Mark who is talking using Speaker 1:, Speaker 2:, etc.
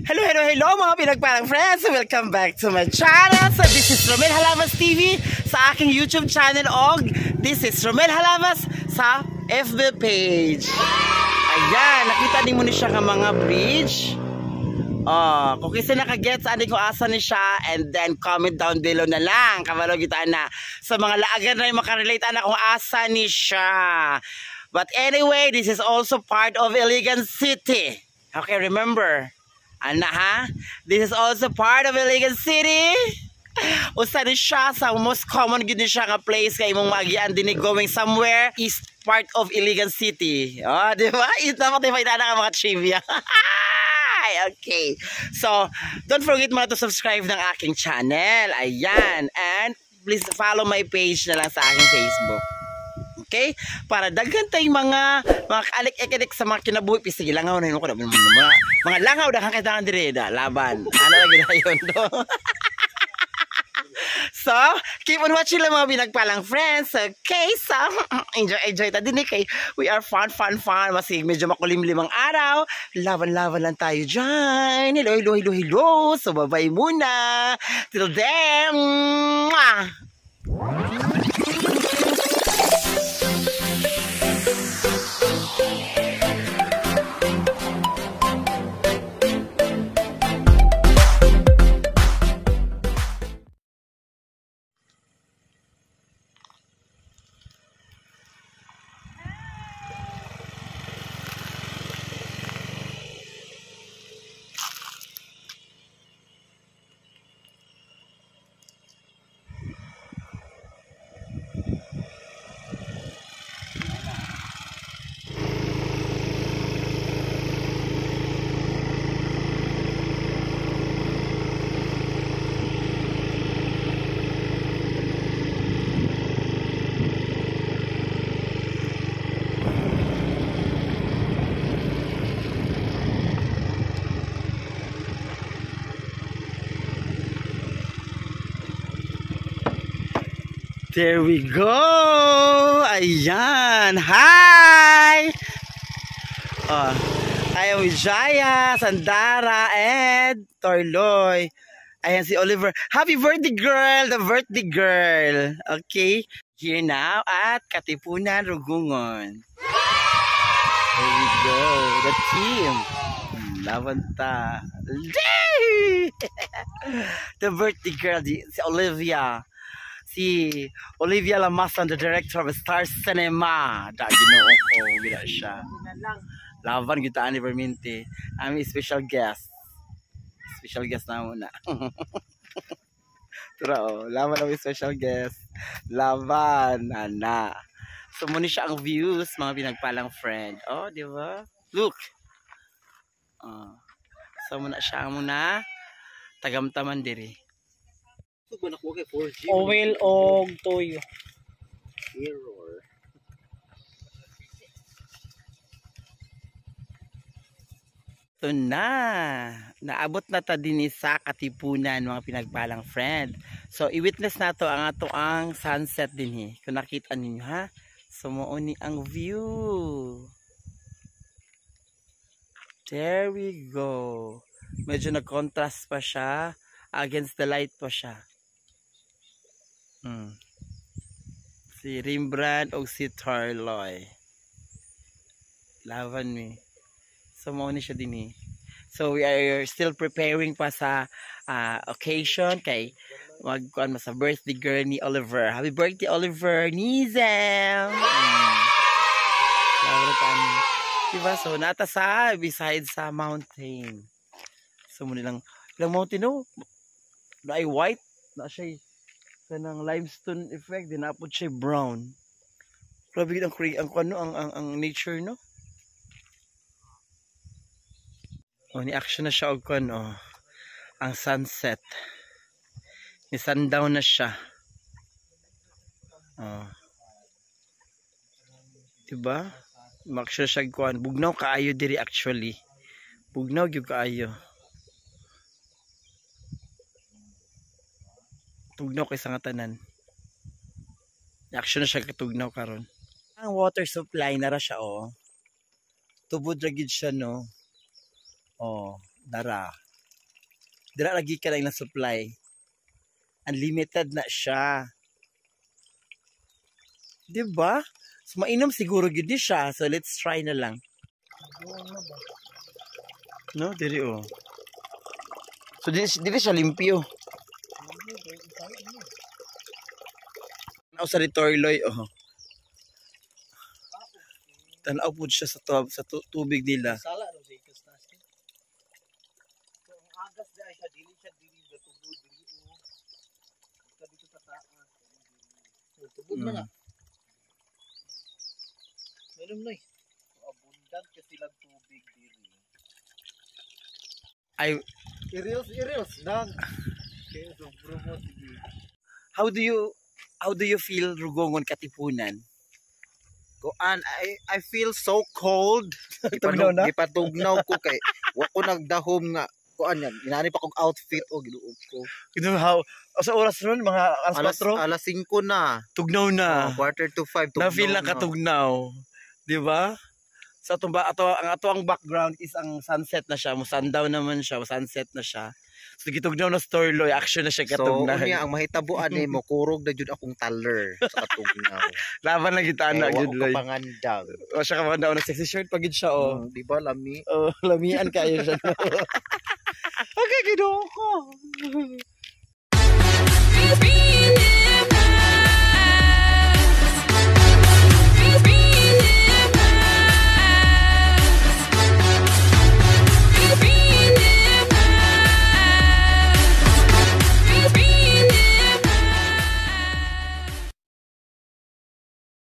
Speaker 1: Hello mga pinagparang friends! Welcome back to my channel! So this is Romel Halavas TV sa aking YouTube channel og this is Romel Halavas sa FB page. Ayan, nakita din mo ni siya ka mga bridge. Kung kasi nakagets ani ko asa ni siya, and then comment down below na lang kabalo kita na sa mga laagan na makarelate ana kung asa ni siya. But anyway, this is also part of Iligan City. Okay, remember? Ana ha? This is also part of Iligan City. Usa ni siya sa most common gid ni siya nga place kay imong magian din going somewhere is part of Iligan City. Di ba? Ito pa tayo na mga trivia. Okay. So, don't forget mo na to subscribe ng aking channel. Ayan. And please follow my page na lang sa aking Facebook. Okay? Para daghan tayong mga kaalik-ekilik sa mga kinabuhi. Sige, langaw na yun ko. Mga langaw na kakaitangan dire. Laban. Ano lagi na yun? So, keep on watching lang mga binagpalang friends. Okay? So, enjoy ta din eh. Kay we are fun. Masig medyo makulimlim ang araw. Laban lang tayo dyan. Hello. So, bye-bye muna. Till then. Mwah! There we go! Ayan! Hi! I am with Jaya, Sandara, and Torloy. Ayan si Oliver. Happy birthday girl! The birthday girl! Okay? Here now at Katipunan, Rugungon. There we go. The team. Lavanta. The birthday girl, si Olivia. Si Olivia Lamasan, the director of Star Cinema. Ginoo ko, gila siya. Laban kita ani Verminti. Ami special guest. Special guest na muna. Tura laban kami special guest. Laban, ana. So muna siya ang views, mga pinagpalang friend. Di ba? Look. So muna siya muna. Tagamtaman diri.
Speaker 2: Oil o toyo.
Speaker 1: Error. Ito na. Naabot na ta din sa Katipunan, mga pinagpalang friend. So, i-witness na to ang ato ang sunset din. Kung nakita ninyo ha. So, muuni ang view. There we go. Medyo nag-contrast pa siya. Against the light pa siya. Si Rembrandt o si Torloy. Laban mi. So mo ni siya din. So we are still preparing pa sa occasion kay magkuan sa birthday girl ni Oliver. Happy birthday Oliver Nizam. Diba? So nata sa beside sa mountain. So mo nilang ilang mountain no? Na ay white na siya kanang limestone effect din napod siya brown. Grabe ang nature no. Ni action na siya og ang sunset. Ni sundown na siya. Diba? Maksyo siya bugnaw kaayo diri actually. Bugnaw gyud kaayo. Tugnaw kay sa nga tanan. Action na siya katugnaw karon. Ang water supply na ra siya tubod ra gid siya no. Dara. Dara lagi ka lang na supply. Unlimited na siya. Diba? So, mainom siguro gid ni siya. So, let's try na lang. No, diri oh. So, dili siya limpyo. Tanaw sa retorloy, oh. Tanaw po siya sa tubig nila.
Speaker 2: Sala no sa ikas taas. So ang agas dai siya dili sa tubod dili o. Sabi ko sa taas. Tubod na nga. Meron na eh. Abundant kasi lang tubig dili.
Speaker 1: Ay,
Speaker 2: Irils dang. Kaya sobro mo sige.
Speaker 1: how do you feel Rugongon Katipunan?
Speaker 3: Kuan, I feel so cold.
Speaker 1: Tugnaw na?
Speaker 3: Gipatugnaw ko kay wa ko nagdahom nga kuan yan. Inani pa kog outfit o giduog ko.
Speaker 1: You know how sa oras ron mga alas 4
Speaker 3: Alas 5 na.
Speaker 1: tugnaw na.
Speaker 3: Quarter to 5
Speaker 1: Na feel na katugnaw. 'Di ba? Sa ang background is ang sunset na siya, mo sundown naman siya, mo sunset na siya. So gitugnaw na storyloy, action na siya
Speaker 3: So,
Speaker 1: katugnaw.
Speaker 3: unya ang mahitabuan ni mo kurog na jud akong taller sa katugnaw.
Speaker 1: Laban lang kita na
Speaker 3: Wa
Speaker 1: jud
Speaker 3: ko
Speaker 1: loy.
Speaker 3: pangandang.
Speaker 1: O siya ka man daw na sexy shirt pagid siya oh.
Speaker 3: Di ba lami?
Speaker 1: Oh, lamian kayo siya. Okay, kinuha ko.